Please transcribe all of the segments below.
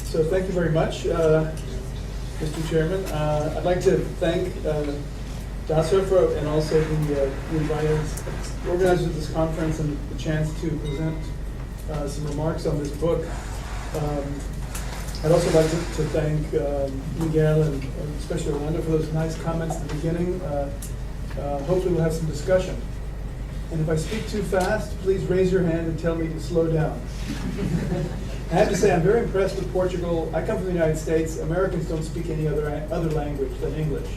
So thank you very much, Mr. Chairman. I'd like to thank Dashofer and also the organizers of this conference and the chance to present some remarks on this book. I'd also like to thank Miguel and especially Orlando for those nice comments at the beginning. Hopefully we'll have some discussion. And if I speak too fast, please raise your hand and tell me to slow down. I have to say I'm very impressed with Portugal. I come from the United States. Americans don't speak any other language than English.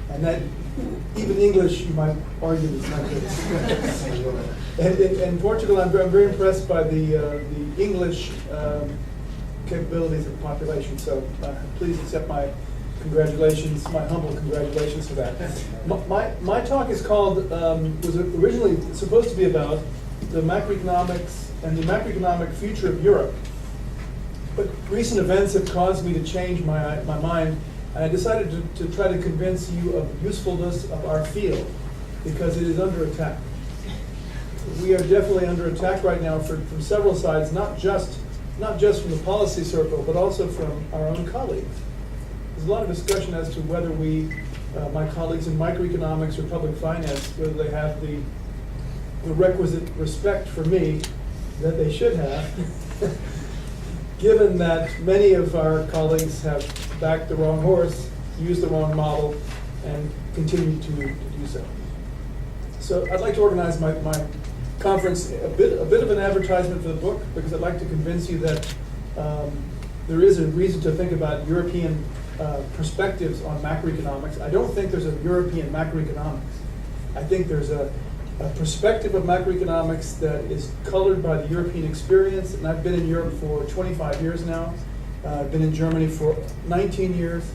And that, even English, you might argue, is not good. And in Portugal, I'm very impressed by the English capabilities of the population. So please accept my congratulations, my humble congratulations for that. My talk is called, was originally supposed to be about the macroeconomics and the macroeconomic future of Europe. But recent events have caused me to change my mind, and I decided to try to convince you of the usefulness of our field, because it is under attack. We are definitely under attack right now from several sides, not just from the policy circle, but also from our own colleagues. There's a lot of discussion as to whether my colleagues in microeconomics or public finance, whether they have the requisite respect for me that they should have, given that many of our colleagues have backed the wrong horse, used the wrong model, and continue to do so. So I'd like to organize my conference a bit of an advertisement for the book, because I'd like to convince you that there is a reason to think about European perspectives on macroeconomics. I don't think there's a European macroeconomics. I think there's a perspective of macroeconomics that is colored by the European experience, and I've been in Europe for 25 years now. I've been in Germany for 19 years,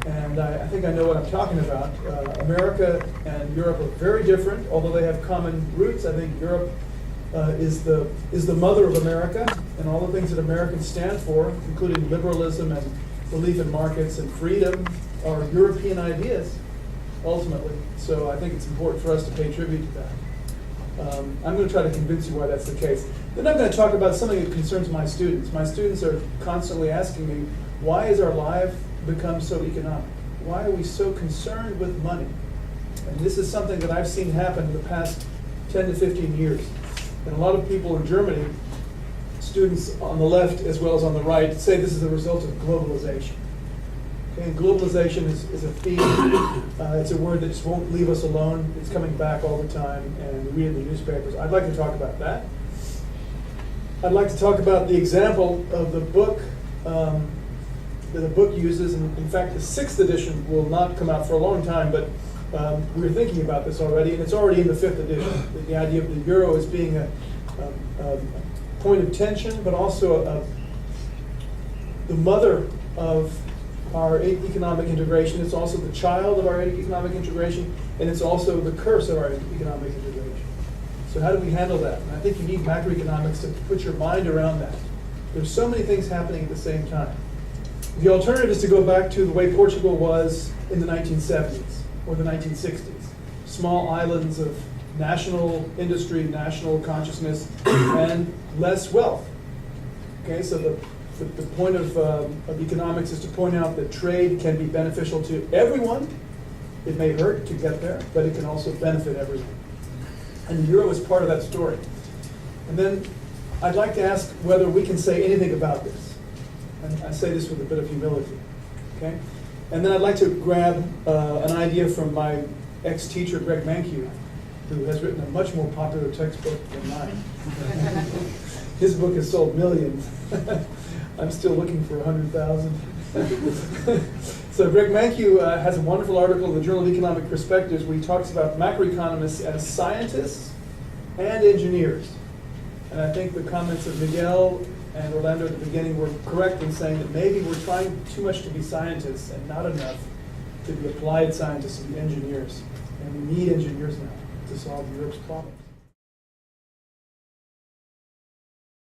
and I think I know what I'm talking about. America and Europe are very different, although they have common roots. I think Europe is the mother of America, and all the things that Americans stand for, including liberalism and belief in markets and freedom, are European ideas, ultimately. So I think it's important for us to pay tribute to that. I'm going to try to convince you why that's the case. Then I'm going to talk about something that concerns my students. My students are constantly asking me, why has our life become so economic? Why are we so concerned with money? And this is something that I've seen happen in the past 10 to 15 years. And a lot of people in Germany, students on the left as well as on the right, say this is a result of globalization. Okay, and globalization is a theme. It's a word that just won't leave us alone. It's coming back all the time, and we read in the newspapers. I'd like to talk about that. I'd like to talk about the example of the book that the book uses. And in fact, the 6th edition will not come out for a long time, but we're thinking about this already, and it's already in the 5th edition. The idea of the euro as being a point of tension, but also the mother of our economic integration. It's also the child of our economic integration, and it's also the curse of our economic integration. So how do we handle that? And I think you need macroeconomics to put your mind around that. There's so many things happening at the same time. The alternative is to go back to the way Portugal was in the 1970s or the 1960s. Small islands of national industry, national consciousness, and less wealth. Okay, so the point of economics is to point out that trade can be beneficial to everyone. It may hurt to get there, but it can also benefit everyone. And the euro is part of that story. And then I'd like to ask whether we can say anything about this. And I say this with a bit of humility. Okay? And then I'd like to grab an idea from my ex-teacher, Greg Mankiw, who has written a much more popular textbook than mine. His book has sold millions. I'm still looking for 100,000. So Greg Mankiw has a wonderful article in the Journal of Economic Perspectives where he talks about macroeconomists as scientists and engineers. And I think the comments of Miguel and Orlando at the beginning were correct in saying that maybe we're trying too much to be scientists and not enough to be applied scientists and engineers. And we need engineers now to solve Europe's problems.